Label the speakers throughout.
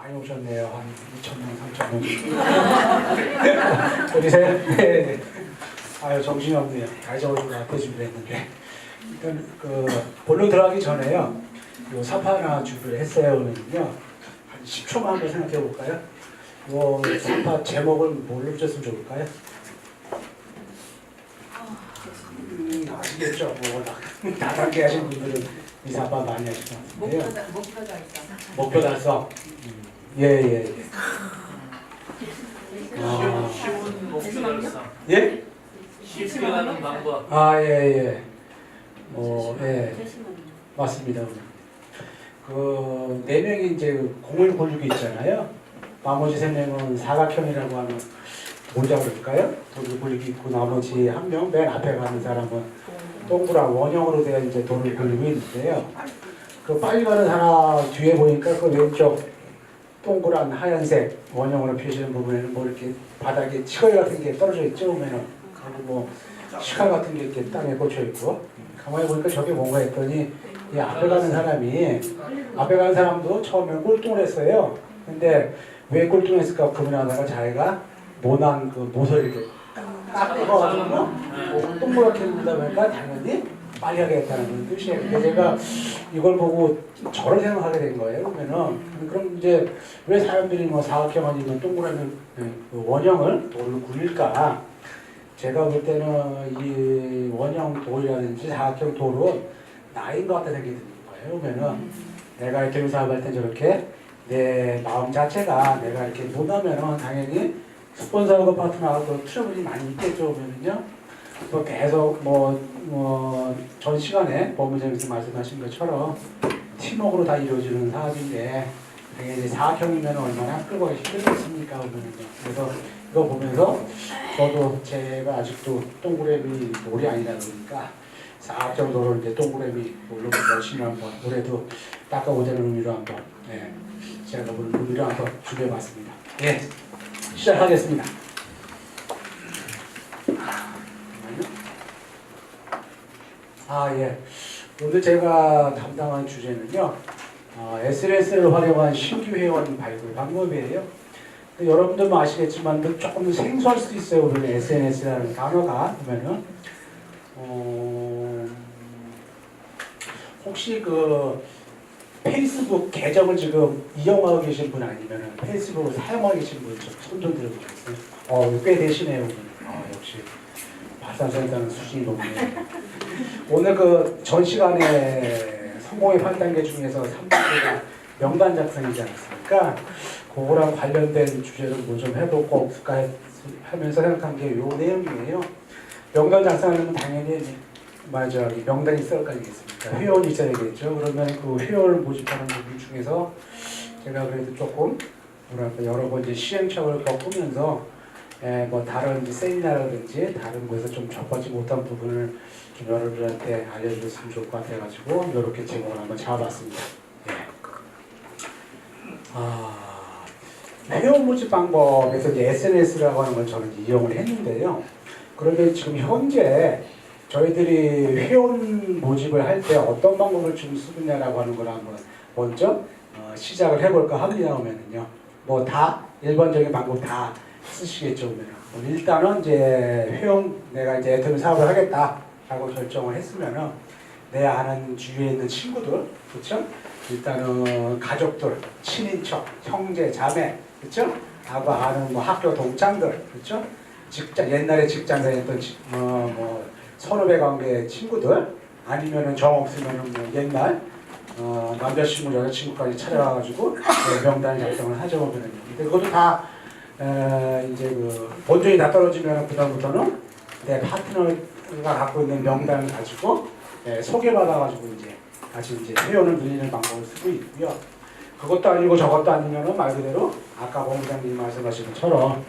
Speaker 1: 많이 오셨네요. 한 2,000명, 3,000명. 어디세요? 네. 아유, 정신이 없네요. 다 잊어버리고 앞에 준비를 했는데. 일단, 본론 들어가기 전에요. 요 사파 하나 준비를 했어요. 그러면요. 한 10초만 한번 생각해 볼까요? 요 사파 제목을 뭘로 붙였으면 좋을까요? 아시겠죠? 뭐, 다단계 하신 분들은 이 사파 많이 하시죠.
Speaker 2: 목표 달성.
Speaker 1: 목표 달성. 예.
Speaker 3: 쉬운 목표 달성.
Speaker 1: 예?
Speaker 3: 쉽게 하는 방법.
Speaker 1: 예. 예. 맞습니다. 네 명이 이제 공을 굴리고 있잖아요. 나머지 3명은 사각형이라고 하는 뭐라고 그럴까요? 돌을 굴리고 있고 나머지 한 명 맨 앞에 가는 사람은 동그란 원형으로 된 이제 돌을 굴리고 있는데요. 그 빨리 가는 사람 뒤에 보니까 그 왼쪽 동그란 하얀색 원형으로 표시된 부분에는 뭐 이렇게 바닥에 치걸 같은 게 떨어져 있죠. 보면은 그리고 뭐 시칼 같은 게 이렇게 땅에 꽂혀 있고 가만히 보니까 저게 뭔가 했더니 이 앞에 가는 사람도 처음에 꼴등을 했어요. 근데 왜 꼴등했을까 고민하다가 자기가 모난 그 모서리 이렇게 딱 뜯어가지고 동그랗게 묻다 보니까 당연히 빨리 하겠다는 그런 뜻이에요. 근데 제가 이걸 보고 저를 생각하게 된 거예요. 그러면은 그럼 이제 왜 사람들이 뭐 사각형 아니면 동그라미 그 원형을 돌을 굴릴까? 제가 볼 때는 이 원형 돌이라든지 사각형 돌은 나인 것 같다 생각이 드는 거예요. 그러면은 내가 이렇게 사업할 때 저렇게 내 마음 자체가 내가 이렇게 못하면은 당연히 스폰서하고 파트너하고 트러블이 많이 있겠죠. 그러면은요. 뭐 계속 전 시간에 법무장님께서 말씀하신 것처럼 팀워크로 다 이루어지는 사업인데 당연히 사각형이면 얼마나 끌고 가기 힘들겠습니까? 그래서 이거 보면서 저도 제가 아직도 동그라미 돌이 아니다 보니까 사각형 돌을 이제 동그라미 돌로 열심히 한번 올해도 닦아보자는 의미로 한번 제가 오늘 의미로 한번 준비해봤습니다. 예, 시작하겠습니다. 예. 오늘 제가 담당한 주제는요, SNS를 활용한 신규 회원 발굴 방법이에요. 여러분들도 아시겠지만 조금 생소할 수도 있어요. 오늘 SNS라는 단어가 보면은 혹시 그 페이스북 계정을 지금 이용하고 계신 분 아니면은 페이스북을 사용하고 계신 분 손좀 들어보셨어요? 꽤 되시네요. 역시 발산센터는 수준이 높네요. 오늘 그 전 시간에 성공의 8단계 중에서 3단계가 명단 작성이지 않았습니까? 그거랑 관련된 주제를 뭐 좀 해보고 없을까 하면서 생각한 게 요 내용이에요. 명단 작성하려면 당연히 명단이 있을 거 아니겠습니까? 회원이 있어야 되겠죠. 그러면 그 회원을 모집하는 부분 중에서 제가 그래도 조금 여러 번 이제 시행착오를 겪으면서 다른 세미나라든지 다른 곳에서 좀 접하지 못한 부분을 좀 여러분들한테 알려드렸으면 좋을 것 같아가지고 이렇게 제목을 한번 잡아봤습니다. 회원 모집 방법에서 이제 SNS라고 하는 걸 저는 이용을 했는데요. 그런데 지금 현재 저희들이 회원 모집을 할 때 어떤 방법을 좀 쓰느냐라고 하는 걸 한번 먼저 시작을 해볼까 합니다. 그러면은요. 다 일반적인 방법 다 쓰시겠죠. 그러면 일단은 이제 내가 이제 애터미 사업을 하겠다라고 결정을 했으면은 내 아는 주위에 있는 친구들, 그렇죠? 일단은 가족들, 친인척, 형제, 자매, 그렇죠? 하고 아는 학교 동창들, 그렇죠? 옛날에 직장 다녔던 선후배 관계 친구들, 아니면은 정 없으면은 옛날 남자친구, 여자친구까지 찾아가가지고 명단 작성을 하죠. 그러면은. 근데 그것도 다 이제 본전이 다 떨어지면 그다음부터는 내 파트너가 갖고 있는 명단을 가지고 소개받아가지고 다시 회원을 늘리는 방법을 쓰고 있고요. 그것도 아니고 저것도 아니면은 말 그대로 아까 본부장님이 말씀하신 것처럼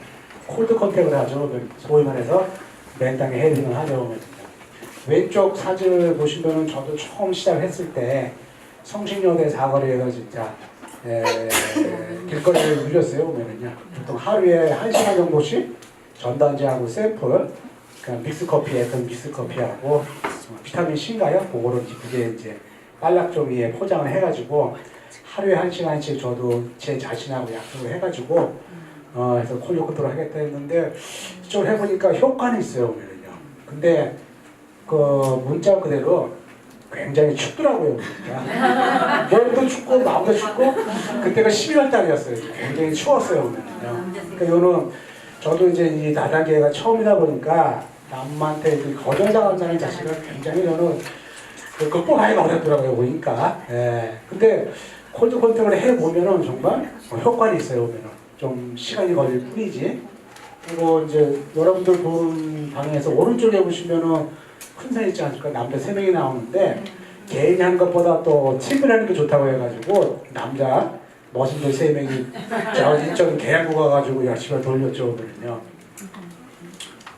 Speaker 1: 콜드 컨택을 하죠. 소위 말해서 맨땅에 헤딩을 하죠. 왼쪽 사진을 보시면은 저도 처음 시작했을 때 성신여대 사거리에서 진짜 길거리를 누렸어요. 보면은요. 보통 하루에 1시간 정도씩 전단지하고 샘플, 믹스커피, 애턴 믹스커피하고 비타민 C인가요? 그거를 이쁘게 빨락 종이에 포장을 해가지고 하루에 1시간씩 저도 제 자신하고 약속을 해가지고 그래서 콜리오 컨트롤 하겠다 했는데 이쪽을 해보니까 효과는 있어요, 보면은요. 근데 그 문자 그대로 굉장히 춥더라고요, 보니까. 몸도 춥고 마음도 춥고 그때가 12월 달이었어요. 굉장히 추웠어요, 보면은요. 그러니까 이거는 저도 이제 이 다단계가 처음이다 보니까 남한테 거절당한다는 자체가 굉장히 저는 극복하기가 어렵더라고요, 보니까. 예. 근데 콜드 컨택을 해보면은 정말 효과는 있어요, 보면은. 좀 시간이 걸릴 뿐이지. 그리고 이제 여러분들 본 방에서 오른쪽에 보시면은 큰 산 있지 않습니까? 남자 3명이 나오는데 개인이 하는 것보다 또 팀을 하는 게 좋다고 해가지고 남자 머신들 3명이 저 인천 계양구 가가지고 열심히 돌렸죠, 오늘은요.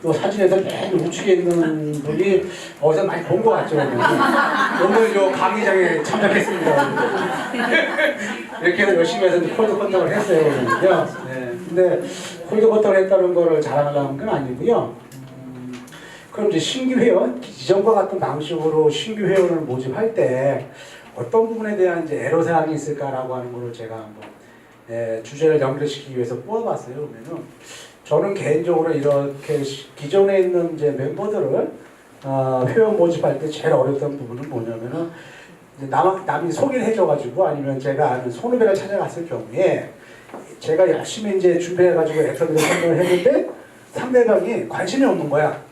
Speaker 1: 또 사진에서 맨 우측에 있는 분이 어디서 많이 본 것 같죠, 오늘 요 강의장에 참석했습니다. 이렇게 해서 열심히 해서 콜드 컨택을 했어요, 오늘은요. 네. 근데 콜드 컨택을 했다는 거를 자랑하려는 건 아니고요. 그럼 이제 신규 회원, 이전과 같은 방식으로 신규 회원을 모집할 때 어떤 부분에 대한 이제 애로사항이 있을까라고 하는 거를 제가 한번 주제를 연결시키기 위해서 뽑아봤어요. 그러면은 저는 개인적으로 이렇게 기존에 있는 이제 멤버들을 회원 모집할 때 제일 어려웠던 부분은 뭐냐면은 이제 남이 소개를 해줘가지고 아니면 제가 아는 선후배를 찾아갔을 경우에 제가 열심히 이제 준비해가지고 엑서들을 선정을 했는데 상대방이 관심이 없는 거야.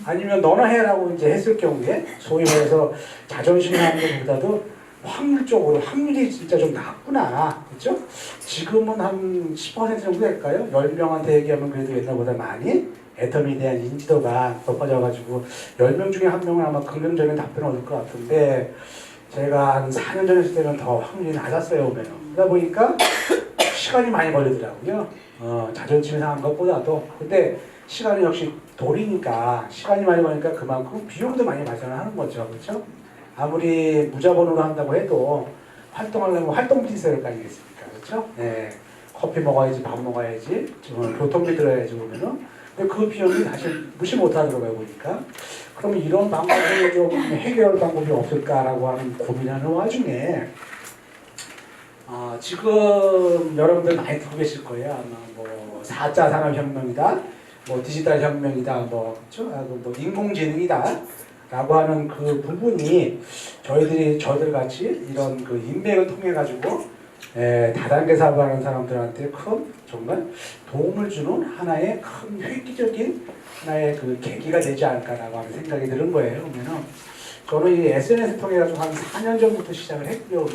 Speaker 1: 아니면 너나 해라고 이제 했을 경우에 소위 말해서 자존심이 하는 것보다도 확률이 진짜 좀 낮구나. 그렇죠? 지금은 한 10% 정도 될까요? 10명한테 얘기하면 그래도 옛날보다 많이 애텀에 대한 인지도가 높아져가지고 10명 중에 1명은 아마 긍정적인 답변을 얻을 것 같은데 제가 한 4년 전에 했을 때는 더 확률이 낮았어요. 보면. 그러다 보니까 시간이 많이 걸리더라고요. 자존심이 상한 것보다도. 근데 시간은 역시 돌이니까 시간이 많이 걸리니까 그만큼 비용도 많이 발생하는 거죠. 그렇죠? 아무리 무자본으로 한다고 해도 활동하려면 활동비 있어야 될 거 아니겠습니까? 그렇죠? 네. 커피 먹어야지, 밥 먹어야지, 교통비 들어야지 보면은. 근데 그 비용이 사실 무시 못하더라고요, 보니까. 그럼 이런 방법을 좀 해결할 방법이 없을까라고 하는 고민하는 와중에 지금 여러분들 많이 듣고 계실 거예요. 아마 뭐 4차 산업혁명이다, 뭐 디지털 혁명이다, 그렇죠? 뭐 인공지능이다. 라고 하는 그 부분이 저희들 같이 이런 그 인맥을 통해 가지고 다단계 사업하는 사람들한테 큰 정말 도움을 주는 하나의 큰 획기적인 하나의 그 계기가 되지 않을까라고 하는 생각이 드는 거예요. 그러면은 저는 이 SNS 통해 가지고 한 4년 전부터 시작을 했고요.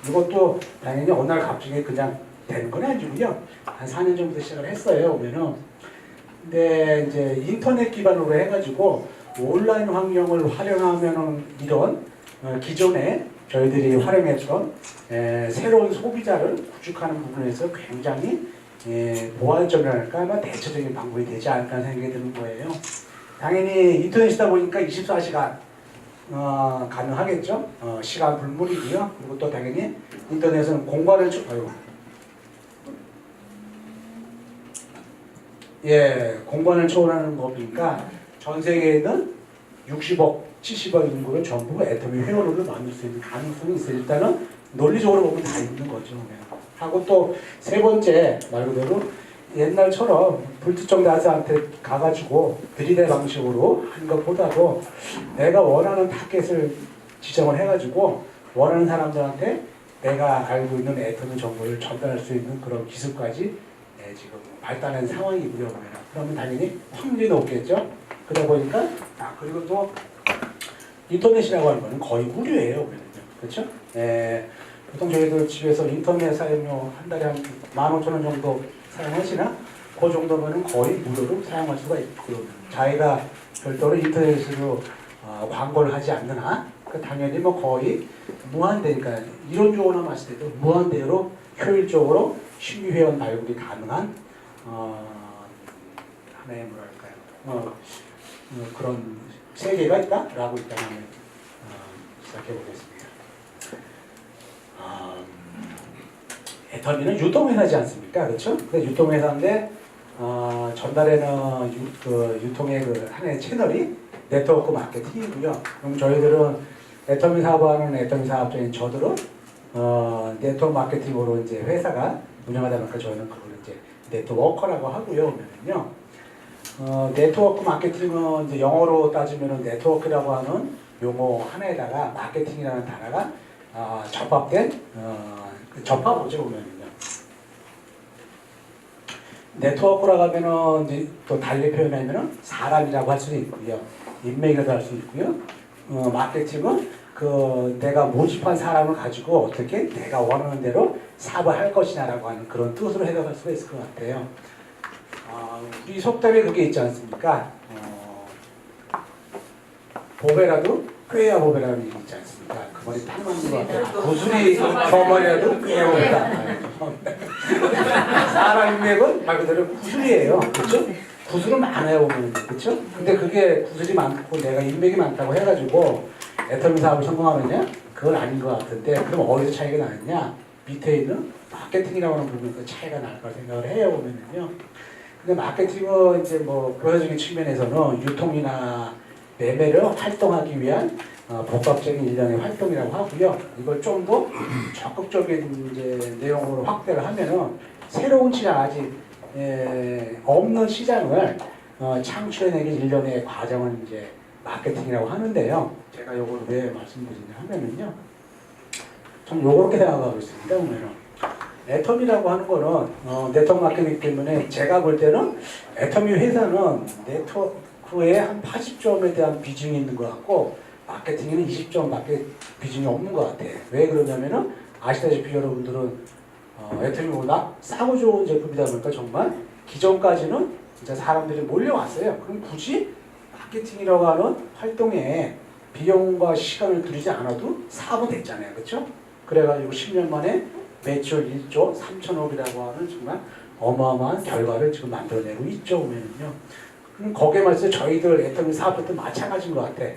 Speaker 1: 이것도 당연히 어느 날 갑자기 그냥 되는 건 아니고요. 한 4년 전부터 시작을 했어요. 그러면은 근데 이제 인터넷 기반으로 해가지고 온라인 환경을 활용하면은 이런 기존에 저희들이 활용했던 새로운 소비자를 구축하는 부분에서 굉장히 보완점이랄까 아마 대체적인 방법이 되지 않을까 생각이 드는 거예요. 당연히 인터넷이다 보니까 24시간 가능하겠죠. 시간 불문이고요. 그리고 또 당연히 인터넷은 공간을 공간을 초월하는 거니까 전 세계에 있는 60억, 70억 인구를 전부 애터미 회원으로 만들 수 있는 가능성이 있어요. 일단은 논리적으로 보면 다 있는 거죠. 하고 또 세 번째 말 그대로 옛날처럼 불특정 다수한테 가가지고 들이대 방식으로 하는 것보다도 내가 원하는 타겟을 지정을 해가지고 원하는 사람들한테 내가 알고 있는 애터미 정보를 전달할 수 있는 그런 기술까지 지금 발달한 상황이고요. 그러면 당연히 확률이 높겠죠. 그러다 보니까 그리고 또 인터넷이라고 하는 거는 거의 무료예요. 그렇죠? 보통 저희들 집에서 인터넷 사용료 한 달에 한 15,000원 정도 사용하시나? 그 정도면 거의 무료로 사용할 수가 있고요. 자기가 별도로 인터넷으로 광고를 하지 않는 한 당연히 뭐 거의 무한대니까 이론적으로 봤을 때도 무한대로 효율적으로 신규 회원 발굴이 가능한 하나의 뭐랄까요? 그런 세계가 있다라고 있다면 시작해 보겠습니다. 애터미는 유통회사지 않습니까? 그렇죠? 근데 유통회사인데 전달에는 유통의 그 하나의 채널이 네트워크 마케팅이고요. 그럼 저희들은 애터미 사업하는 애터미 사업자인 저들은 네트워크 마케팅으로 이제 회사가 운영하다 보니까 저희는 그걸 이제 네트워커라고 하고요. 그러면요. 네트워크 마케팅은 이제 영어로 따지면은 네트워크라고 하는 용어 하나에다가 마케팅이라는 단어가 접합된 그 접합어죠 보면은요. 네트워크라고 하면은 이제 또 달리 표현하면은 사람이라고 할 수도 있고요, 인맥이라고 할 수 있고요. 마케팅은 그 내가 모집한 사람을 가지고 어떻게 내가 원하는 대로 사업을 할 것이냐라고 하는 그런 뜻으로 해석할 수가 있을 것 같아요. 우리 속담에 그게 있지 않습니까? 보배라도 꾀야 보배라는 얘기 있지 않습니까? 그 말이 딱 맞는 것 같아요. 구슬이 저머리라도 꾀야 보배다. 사람 인맥은 말 그대로 구슬이에요. 그렇죠? 구슬은 많아요 보면, 그렇죠? 근데 그게 구슬이 많고 내가 인맥이 많다고 해가지고 애터미 사업을 성공하느냐? 그건 아닌 것 같은데, 그럼 어디서 차이가 나느냐? 밑에 있는 마케팅이라고 하는 부분에서 차이가 날 거라 생각을 해요 보면은요. 근데 마케팅은 이제 뭐 교사적인 측면에서는 유통이나 매매를 활동하기 위한 복합적인 일련의 활동이라고 하고요. 이걸 좀 더 적극적인 이제 내용으로 확대를 하면은 새로운 시장, 아직 없는 시장을 창출해내기 일련의 과정을 이제 마케팅이라고 하는데요. 제가 요걸 왜 말씀드리냐 하면은요, 전 요렇게 생각하고 있습니다. 보면은 애터미라고 하는 거는 네트워크 마케팅이기 때문에 제가 볼 때는 애터미 회사는 네트워크에 한 80점에 대한 비중이 있는 것 같고 마케팅에는 20점밖에 비중이 없는 것 같아요. 왜 그러냐면은 아시다시피 여러분들은 애터미보다 싸고 좋은 제품이다 보니까 정말 기존까지는 진짜 사람들이 몰려왔어요. 그럼 굳이 마케팅이라고 하는 활동에 비용과 시간을 들이지 않아도 사업은 됐잖아요. 그렇죠? 그래가지고 10년 만에 매출 1조 3천억이라고 하는 정말 어마어마한 결과를 지금 만들어내고 있죠. 보면은요. 그럼 거기에 맞서 저희들 애터미 사업도 마찬가지인 것 같아.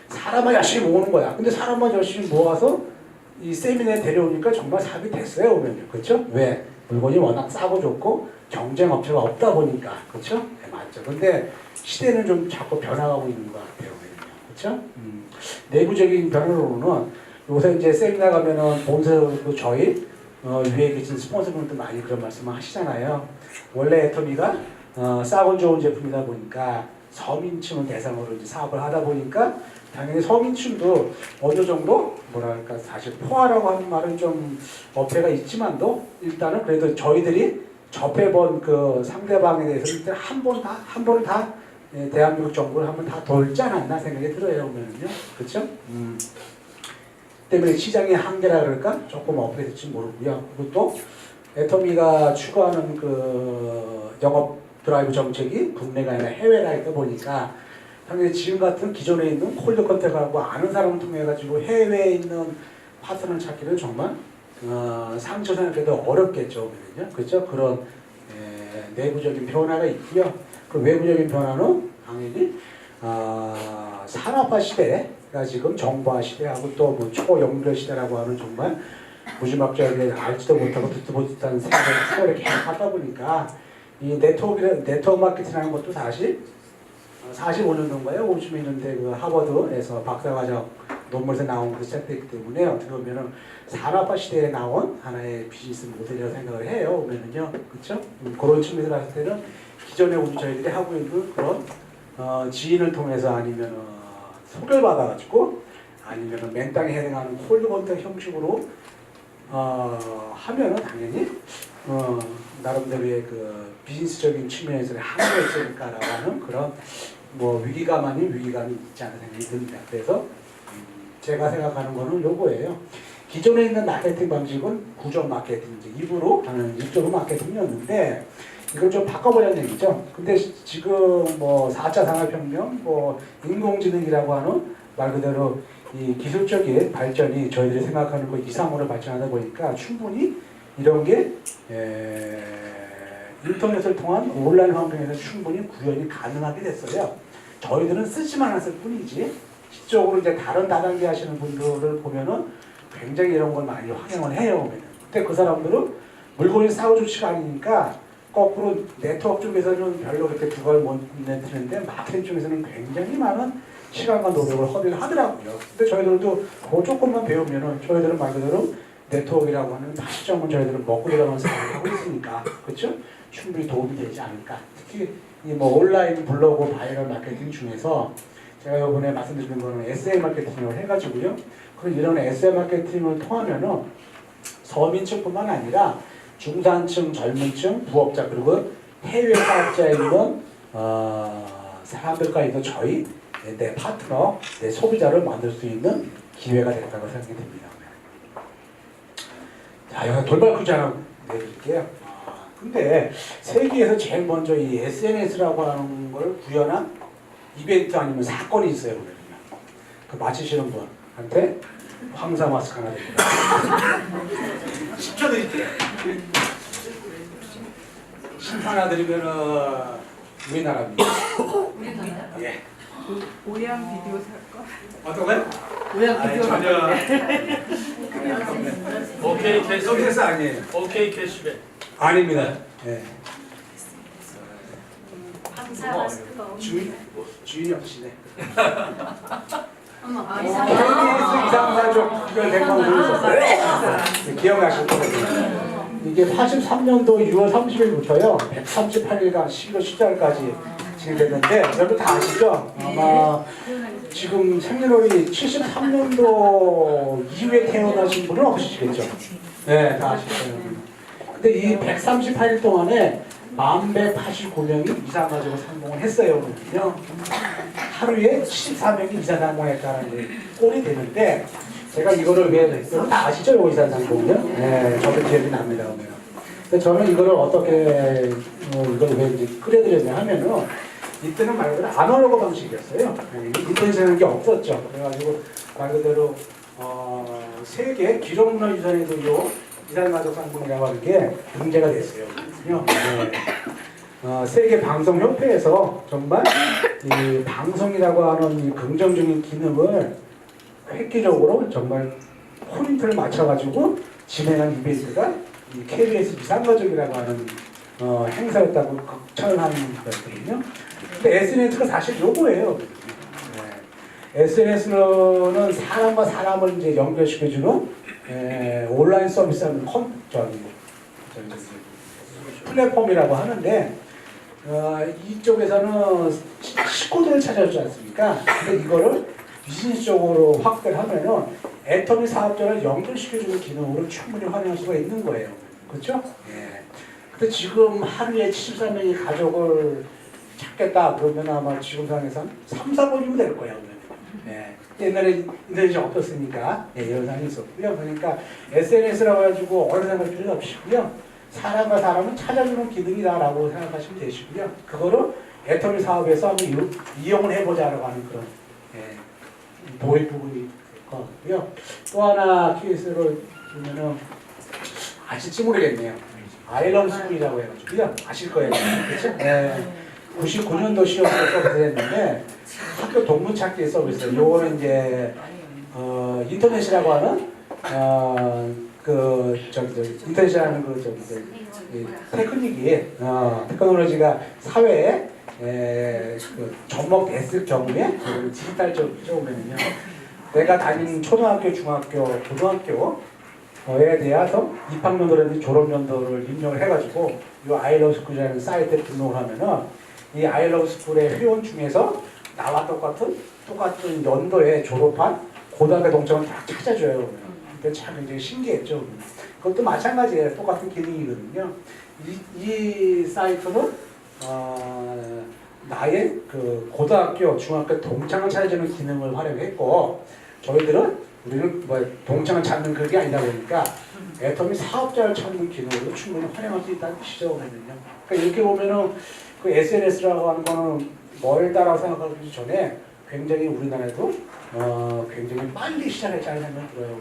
Speaker 1: 사람만 열심히 모으는 거야. 근데 사람만 열심히 모아서 이 세미나에 데려오니까 정말 사업이 됐어요. 보면요. 그렇죠? 왜? 물건이 워낙 싸고 좋고 경쟁 업체가 없다 보니까. 그렇죠? 네, 맞죠. 근데 시대는 좀 자꾸 변화가고 있는 것 같아요. 그렇죠? 내부적인 변화로는 요새 이제 세미나 가면은 본사도 저희 위에 계신 스폰서분들도 많이 그런 말씀을 하시잖아요. 원래 애터미가 싸고 좋은 제품이다 보니까 서민층을 대상으로 이제 사업을 하다 보니까 당연히 서민층도 어느 정도 뭐랄까 사실 포화라고 하는 말은 좀 어폐가 있지만도 일단은 그래도 저희들이 접해본 그 상대방에 대해서 일단 한 번을 다 대한민국 정부를 한번 다 돌지 않았나 생각이 들어요. 보면은요. 그렇죠? 때문에 시장의 한계라 그럴까? 조금 어떻게 될지 모르고요. 그리고 또 애터미가 추구하는 그 영업 드라이브 정책이 국내가 아니라 해외라 있다 보니까 당연히 지금 같은 기존에 있는 콜드 컨택하고 아는 사람을 통해 가지고 해외에 있는 파트너를 찾기는 정말 상처 생각해도 어렵겠죠. 그렇죠? 그런 내부적인 변화가 있고요. 그 외부적인 변화는 당연히 산업화 시대가 지금 정보화 시대하고 또 뭐 초연결 시대라고 하는 정말 무지막지하게 알지도 못하고 듣도 못한 세월이 계속 하다 보니까 이 네트워크 마케팅이라는 것도 사실 45년도인가요? 50년대 그 하버드에서 박사과정 논문에서 나온 그 시작됐기 때문에 어떻게 보면은 산업화 시대에 나온 하나의 비즈니스 모델이라고 생각을 해요. 보면은요, 그렇죠? 그런 측면에서 봤을 때는 기존에 우리 저희들이 하고 있는 그런 지인을 통해서 아니면 소개를 받아가지고 아니면 맨땅에 해당하는 콜드 컨택 형식으로 하면은 당연히 나름대로의 그 비즈니스적인 측면에서의 한계가 있으니까라고 하는 그런 뭐 위기감 아닌 위기감이 있지 않은 생각이 듭니다. 그래서 제가 생각하는 거는 요거예요. 기존에 있는 마케팅 방식은 구조 마케팅, 이제 입으로 하는 입적으로 마케팅이었는데 이걸 좀 바꿔보자는 얘기죠. 근데 지금 뭐 4차 산업혁명, 뭐 인공지능이라고 하는 말 그대로 이 기술적인 발전이 저희들이 생각하는 것 이상으로 발전하다 보니까 충분히 이런 게 인터넷을 통한 온라인 환경에서 충분히 구현이 가능하게 됐어요. 저희들은 쓰지만 않았을 뿐이지 실적으로 이제 다른 다단계 하시는 분들을 보면은 굉장히 이런 걸 많이 활용을 해요. 근데 그 사람들은 물건이 싸고 좋지가 않으니까 거꾸로 네트워크 쪽에서는 별로 그렇게 그걸 못 내드는데 마케팅 쪽에서는 굉장히 많은 시간과 노력을 허비를 하더라고요. 근데 저희들도 그 조금만 배우면은 저희들은 말 그대로 네트워크라고 하는 80점은 저희들은 먹고 들어가면서 하고 있으니까 그렇죠? 충분히 도움이 되지 않을까. 특히 이 뭐 온라인 블로그 바이럴 마케팅 중에서 제가 이번에 말씀드린 거는 SM 마케팅을 해가지고요. 그런 이런 SM 마케팅을 통하면은 서민층뿐만 아니라 중산층, 젊은층, 부업자 그리고 해외 사업자에 있는 사람들과 있는 저희 내 파트너, 내 소비자를 만들 수 있는 기회가 됐다고 생각이 듭니다. 자, 여기 돌발 퀴즈 하나 내드릴게요. 근데 세계에서 제일 먼저 이 SNS라고 하는 걸 구현한 이벤트 아니면 사건이 있어요. 그러면 그 맞히시는 분한테 황사 마스크 하나 드립니다. 10초 드릴게요. 10초 하나 드리면은 우리나라입니다. 예.
Speaker 2: 오양 비디오 살 거?
Speaker 1: 어떤 거요?
Speaker 2: 오양 비디오 살
Speaker 1: 전혀.
Speaker 3: 오케이 캐시백.
Speaker 1: 서비스 아니에요.
Speaker 3: 오케이 캐시백.
Speaker 1: 아닙니다. 예.
Speaker 4: 황사 마스크가
Speaker 1: 주인이 없으시네.
Speaker 4: 어머,
Speaker 1: KBS 이상가족 특별 대방송이 있었어요. 기억나실 거거든요. 이게 83년도 6월 30일부터요. 138일간 11월 10일까지 진행됐는데 여러분 다 아시죠? 아마 지금 생년월일이 73년도 이후에 태어나신 분은 없으시겠죠? 네, 다 아실 거예요. 근데 이 138일 동안에 1189명이 이사가족을 상봉을 했어요. 그러면요. 하루에 74명이 이사 상봉했다는 꼴이 되는데 제가 이거를 왜 했어요? 다 아시죠? 요 이사 상봉은요? 네, 저도 기억이 납니다. 근데 저는 이거를 어떻게 이걸 왜 이제 끌어들였냐 하면은 이때는 말 그대로 아날로그 방식이었어요. 인터넷이라는 게 없었죠. 그래가지고 말 그대로 세계 기록문화유산에도 요 이산가족 상봉이라고 하는 게 문제가 됐어요. 네. 세계 방송협회에서 정말 이 방송이라고 하는 이 긍정적인 기능을 획기적으로 정말 포인트를 맞춰가지고 진행한 이벤트가 이 KBS 이산가족이라고 하는 행사였다고 극찬하는 것들이거든요. 근데 SNS가 사실 요거예요. 네. SNS는 사람과 사람을 이제 연결시켜주는 온라인 서비스하는 플랫폼이라고 하는데 이쪽에서는 식구들을 찾아주지 않습니까? 근데 이거를 비즈니스적으로 확대를 하면은 애터미 사업자를 연결시켜주는 기능으로 충분히 활용할 수가 있는 거예요. 그렇죠? 예. 근데 지금 하루에 74명의 가족을 찾겠다 그러면 아마 지금 상황에서 한 3, 4번이면 될 거예요. 예. 옛날에 인터넷이 없었으니까 예, 이런 상황이 있었고요. 그러니까 SNS라고 해가지고 어느 생각할 필요가 없이고요. 사람과 사람은 찾아주는 기능이다라고 생각하시면 되시고요. 그거를 애터미 사업에서 한번 이용을 해보자라고 하는 그런 도입 부분이 있고요. 또 하나 케이스를 보면은 아실지 모르겠네요. 아이러브 스쿨이라고 해가지고요. 아실 거예요. 그렇죠? 네. 99년도 시험으로 서비스를 했는데 학교 동문 찾기 서비스. 요거는 이제 인터넷이라고 하는 인터넷이라는 테크닉이 테크놀로지가 사회에 접목됐을 경우에 디지털적으로면요. 내가 다니는 초등학교, 중학교, 고등학교에 대해서 입학연도라든지 졸업연도를 입력을 해가지고 이 아이러브스쿨이라는 사이트에 등록을 하면은 이 아이러브스쿨의 회원 중에서 나와 똑같은 연도에 졸업한 고등학교 동창을 다 찾아줘요. 그때 참 굉장히 신기했죠. 그것도 마찬가지예요. 똑같은 기능이거든요. 이 사이트는 나의 그 고등학교, 중학교 동창을 찾아주는 기능을 활용했고 우리는 뭐 동창을 찾는 그게 아니다 보니까 애터미 사업자를 찾는 기능으로 충분히 활용할 수 있다는 뜻이죠. 그러니까 이렇게 보면은 그 SNS라고 하는 거는 멀다라고 생각하기 전에 굉장히 우리나라에도 굉장히 빨리 시작했다는 생각이 들어요.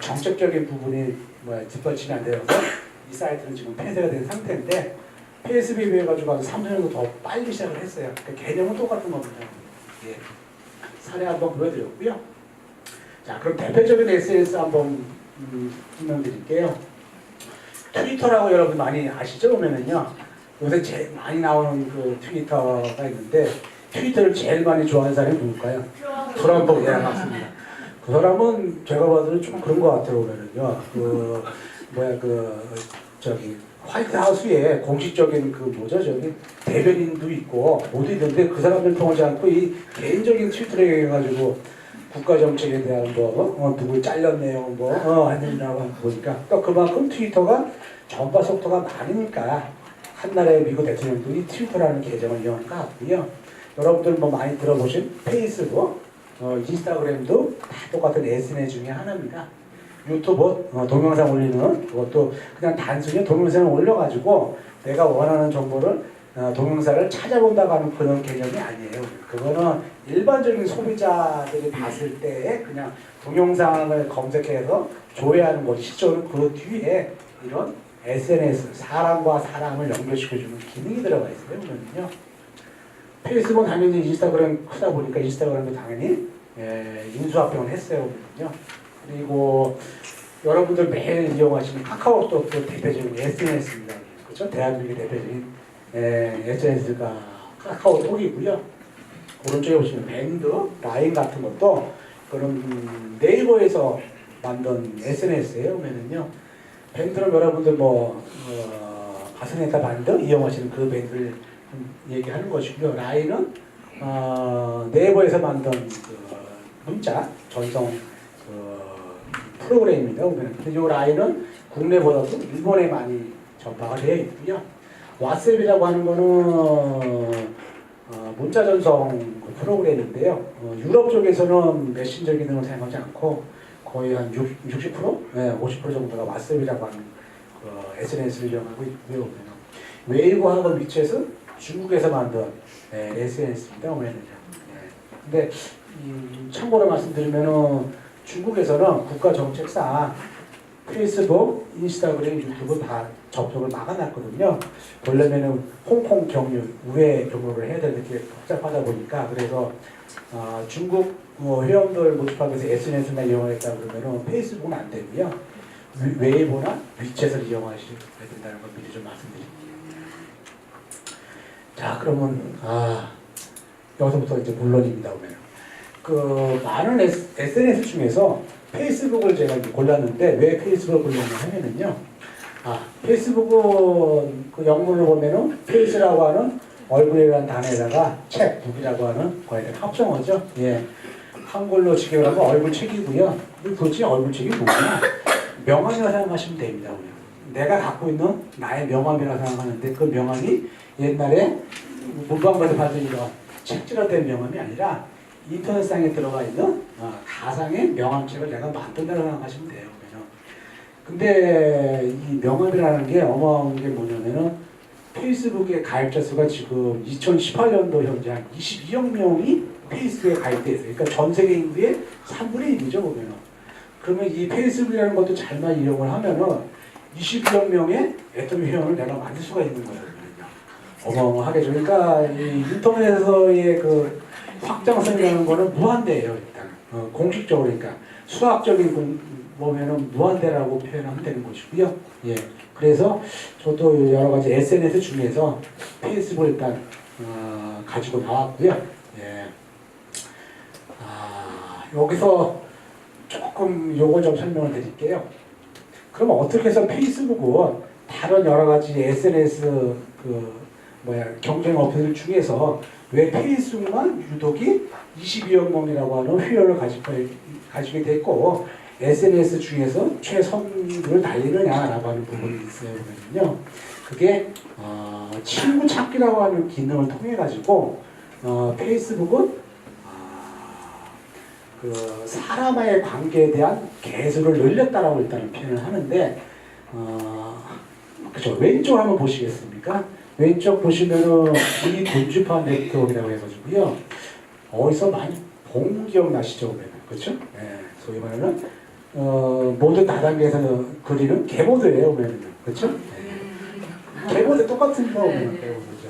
Speaker 1: 정책적인 부분이 뒷받침이 안 되어서 이 사이트는 지금 폐쇄가 된 상태인데 페이스북에 비해 가지고 한 3, 4년도 더 빨리 시작을 했어요. 그러니까 개념은 똑같은 겁니다. 예. 사례 한번 보여드렸고요. 자, 그럼 대표적인 SNS 한번 설명드릴게요. 트위터라고 여러분 많이 아시죠? 보면은요. 요새 제일 많이 나오는 그 트위터가 있는데 트위터를 제일 많이 좋아하는 사람이 누굴까요? 트럼프. 예, 맞습니다. 그 사람은 제가 봐도 좀 그런 것 같아요. 보면은요. 저기 화이트 하우스에 공식적인 저기 대변인도 있고 모두 있는데 그 사람들 통하지 않고 이 개인적인 트위터를 해가지고 국가 정책에 대한 누구 잘렸네요 하느냐고 보니까 또 그만큼 트위터가 전파 속도가 많으니까 한 나라의 미국 대통령도 이 트위터라는 계정을 이용한 것 같고요. 여러분들 많이 들어보신 페이스북, 인스타그램도 다 똑같은 SNS 중에 하나입니다. 유튜브 동영상 올리는 그것도 그냥 단순히 동영상을 올려가지고 내가 원하는 정보를 동영상을 찾아본다고 하는 그런 개념이 아니에요. 그거는 일반적인 소비자들이 봤을 때 그냥 동영상을 검색해서 조회하는 것이 실제로 그 뒤에 이런 SNS, 사람과 사람을 연결시켜주는 기능이 들어가 있어요. 그러면요. 페이스북은 당연히 인스타그램 크다 보니까 인스타그램도 당연히 인수합병을 했어요. 그러면요. 그리고 여러분들 매일 이용하시는 카카오톡도 대표적인 SNS입니다. 그렇죠? 대한민국의 대표적인 SNS가 카카오톡이고요. 오른쪽에 보시면 밴드, 라인 같은 것도 그런 네이버에서 만든 SNS예요. 그러면요. 밴드는 여러분들 가스네타 반드 이용하시는 그 밴드를 얘기하는 것이고요. 라인은 네이버에서 만든 문자 전송 프로그램입니다. 근데 이 라인은 국내보다도 일본에 많이 전파가 되어 있고요. 왓츠앱이라고 하는 거는 문자 전송 프로그램인데요. 유럽 쪽에서는 메신저 기능을 사용하지 않고 거의 한 60%? 50% 정도가 왓츠앱이라고 하는 SNS를 이용하고 있고요. 웨이브하고 위챗은 중국에서 만든 SNS입니다. 근데 참고로 말씀드리면은 중국에서는 국가 정책상 페이스북, 인스타그램, 유튜브 다 접속을 막아놨거든요. 원래는 홍콩 경유, 우회 경로를 해야 되는데 그게 복잡하다 보니까 그래서 중국 회원들 모집하기 위해서 SNS만 이용하겠다 그러면은 페이스북은 안 되고요. 웨이보나 위챗을 이용하셔야 된다는 걸 미리 좀 말씀드릴게요. 자, 그러면 여기서부터 이제 본론입니다. 오면 많은 SNS 중에서 페이스북을 제가 이제 골랐는데 왜 페이스북을 골랐냐 하면은요. 페이스북은 그 영문을 보면은 페이스라고 하는 얼굴이라는 단어에다가 책, 북이라고 하는 거에 대한 합성어죠. 예. 한글로 직역하면 얼굴책이고요. 도대체 얼굴책이 뭐냐? 명함이라고 생각하시면 됩니다. 내가 갖고 있는 나의 명함이라고 생각하는데 그 명함이 옛날에 문방구에서 받은 이런 책질화된 명함이 아니라 인터넷상에 들어가 있는 가상의 명함책을 내가 만든다고 생각하시면 돼요. 근데 이 명함이라는 게 어마어마한 게 뭐냐면은 페이스북의 가입자 수가 지금 2018년도 현재 한 22억 명이 페이스북에 가입돼 있어요. 그러니까 전 세계 인구의 3분의 1이죠, 보면은. 그러면 이 페이스북이라는 것도 잘만 이용을 하면은 22억 명의 애터미 회원을 내가 만들 수가 있는 거예요. 어마어마하게. 그러니까 이 인터넷에서의 그 확장성이라는 거는 무한대예요, 일단. 공식적으로. 그러니까 수학적인 보면은 무한대라고 표현하면 되는 것이고요. 예. 그래서 저도 여러 가지 SNS 중에서 페이스북을 일단 가지고 나왔고요. 예. 여기서 조금 요거 좀 설명을 드릴게요. 그럼 어떻게 해서 페이스북은 다른 여러 가지 SNS 경쟁 어플 중에서 왜 페이스북만 유독이 22억 명이라고 하는 회원을 가지게 됐고 SNS 중에서 최선을 달리느냐라고 하는 부분이 있어요. 그러면요. 그게 친구 찾기라고 하는 기능을 통해 가지고 페이스북은 그 사람과의 관계에 대한 개수를 늘렸다라고 일단은 표현을 하는데 그렇죠. 왼쪽 한번 보시겠습니까? 왼쪽 보시면은 이 군주파 네트워크라고 해가지고요. 어디서 많이 본 기억 나시죠? 그렇죠? 네. 소위 말하는 모든 다단계에서 그리는 개보드예요. 그렇죠? 네. 개보드 똑같은 거 개보드죠.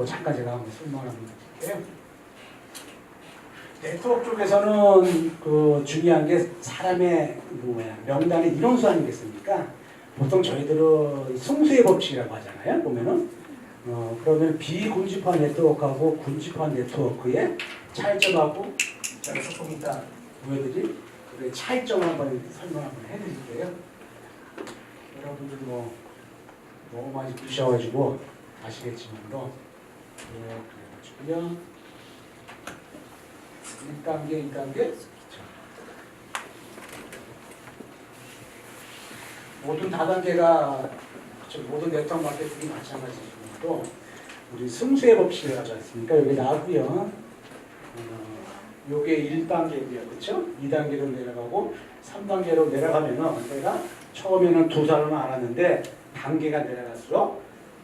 Speaker 1: 잠깐 제가 한번 설명을 한번 드릴게요. 네트워크 쪽에서는 중요한 게 사람의 명단의 이론수 아니겠습니까? 보통 저희들은 승수의 법칙이라고 하잖아요. 보면은 그러면 비군집화 네트워크하고 군집화 네트워크의 차이점하고 제가 조금 이따 보여드릴 그 차이점을 한번 설명 한번 해드릴게요. 여러분들 뭐 너무 많이 보셔가지고 아시겠지만도 그래가지고요. 1단계, 2단계 모든 다단계가 모든 네트워크 마케팅이 마찬가지지만도 우리 승수의 법칙을 가지고 있으니까 여기 나오고요. 요게 1단계고요. 그렇죠? 2단계로 내려가고 3단계로 내려가면은 내가 처음에는 두 사람을 알았는데 단계가 내려갈수록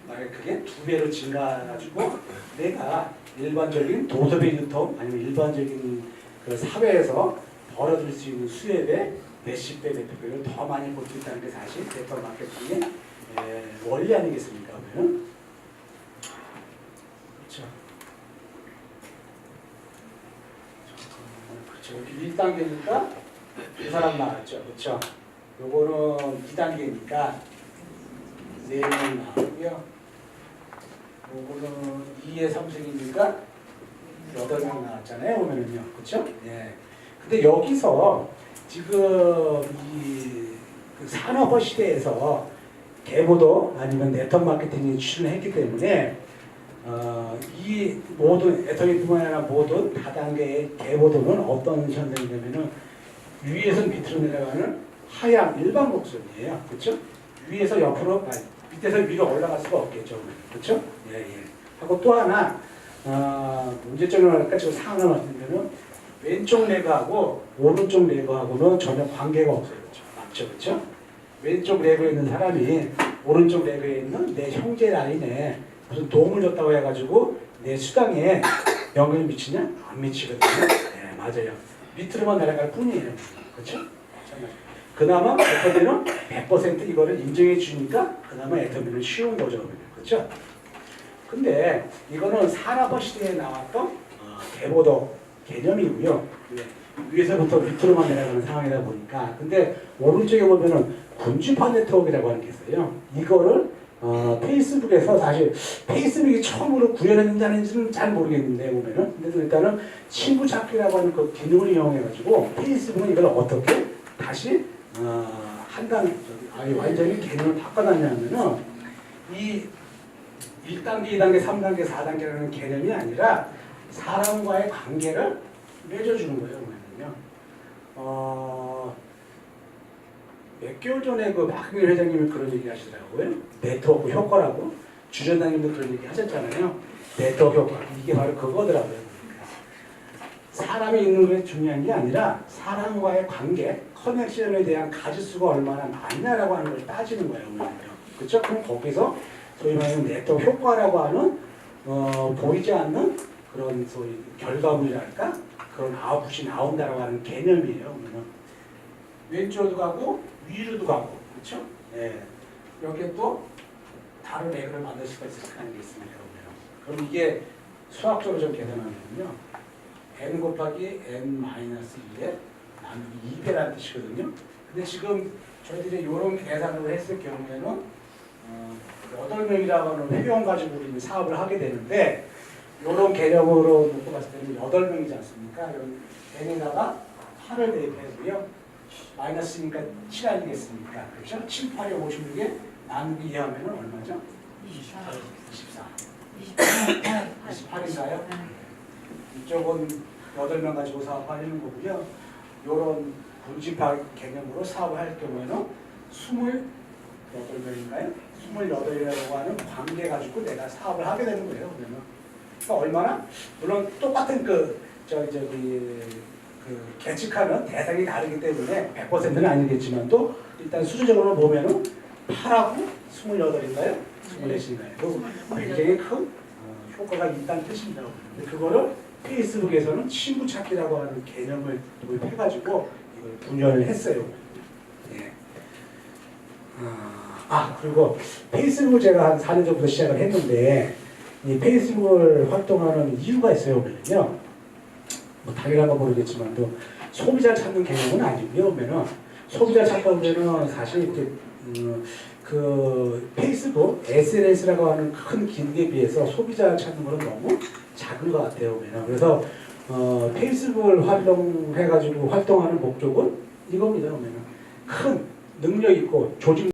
Speaker 1: 만약에 그게 2배로 증가해가지고 내가 일반적인 도섭의 유통 아니면 일반적인 그 사회에서 벌어질 수 있는 수입의 몇십 배, 몇백 배를 더 많이 볼 수 있다는 게 사실 네트워크 마케팅의 원리 아니겠습니까? 그러면 그렇죠. 그렇죠. 여기 1단계니까 두 사람 나왔죠. 그렇죠. 요거는 2단계니까 4명 나오고요. 요거는 2의 3승이니까 8명 나왔잖아요. 보면은요. 그렇죠? 예. 근데 여기서 지금 그 산업화 시대에서 개보도 아니면 네트워크 마케팅이 출현했기 때문에 이 모든 애터미뿐만 아니라 모든 다단계의 개보도는 어떤 현상이냐면은 위에서 밑으로 내려가는 하향 일반 곡선이에요. 그렇죠? 위에서 옆으로 밑에서 위로 올라갈 수가 없겠죠. 그렇죠? 예, 예. 하고 또 하나 문제점을 할까 지금 상황을 말씀드리면 왼쪽 레그하고 오른쪽 레그하고는 전혀 관계가 없어요. 그렇죠? 맞죠? 그렇죠? 왼쪽 레그에 있는 사람이 오른쪽 레그에 있는 내 형제 라인에 무슨 도움을 줬다고 해가지고 내 수당에 영향을 미치냐? 안 미치거든요. 네, 맞아요. 밑으로만 내려갈 뿐이에요. 그렇죠? 그나마 애터미는 100% 이거를 인정해 주니까 그나마 애터미는 쉬운 거죠. 그렇죠? 근데 이거는 산업화 시대에 나왔던 개보도 개념이고요. 위에서부터 밑으로만 내려가는 상황이다 보니까. 근데 오른쪽에 보면은 군주파 네트워크라고 하는 게 있어요. 이거를 페이스북에서 사실 페이스북이 처음으로 구현했는지 아닌지는 잘 모르겠는데 보면은 근데 일단은 친구 찾기라고 하는 그 기능을 이용해가지고 페이스북은 이걸 어떻게 다시 완전히 개념을 바꿔놨냐면은 이 1단계, 2단계, 3단계, 4단계라는 개념이 아니라 사람과의 관계를 맺어주는 거예요. 몇 개월 전에 그 박근혜 회장님이 그런 얘기 하시더라고요. 네트워크 효과라고. 주전장님도 그런 얘기 하셨잖아요. 네트워크 효과. 이게 바로 그거더라고요. 사람이 있는 게 중요한 게 아니라 사람과의 관계, 커넥션에 대한 가지수가 얼마나 많냐라고 하는 걸 따지는 거예요. 그렇죠? 그럼 거기서 소위 말하는 네트워크 효과라고 하는 보이지 않는 그런 소위 결과물이랄까? 그런 아웃풋이 나온다라고 하는 개념이에요. 왼쪽도 가고 위로도 가고 그렇죠? 예. 여기에 또 다른 레그를 만들 수가 있을 거 아니겠습니까? 그럼 이게 수학적으로 좀 계산하면요. n 곱하기 n-1에 나누기 2배라는 뜻이거든요. 근데 지금 저희들이 이런 계산을 했을 경우에는 8명이라고 하는 회원 가지고 우리는 사업을 하게 되는데 이런 개념으로 놓고 봤을 때는 8명이지 않습니까? 그럼 n에다가 8을 대입해서요. 마이너스니까 7 아니겠습니까? 그렇죠? 7, 8에 56에 나누기 2하면 얼마죠? 24. 28인가요? 이쪽은 8명 가지고 사업하려는 거고요. 이런 군집화 개념으로 사업을 할 경우에는 28명인가요? 28이라고 하는 관계 가지고 내가 사업을 하게 되는 거예요. 그러면 그러니까 얼마나 물론 똑같은 계측하는 대상이 다르기 때문에 100%는 아니겠지만도 일단 수준적으로 보면은 8하고 28인가요? 24인가요? 굉장히 큰 효과가 있다는 뜻입니다. 근데 그거를 페이스북에서는 친구 찾기라고 하는 개념을 도입해가지고 이걸 분열을 했어요. 예. 그리고 페이스북을 제가 한 4년 전부터 시작을 했는데 이 페이스북을 활동하는 이유가 있어요. 그러면요. 뭐 당연한 건 모르겠지만도 소비자 찾는 개념은 아니고요. 그러면은 소비자 찾다 보면은 사실 이렇게 그 페이스북 SNS라고 하는 큰 기능에 비해서 소비자 찾는 거는 너무 작은 것 같아요. 그러면은 그래서 페이스북을 활동해가지고 활동하는 목적은 이겁니다. 그러면은 큰 능력 있고 조직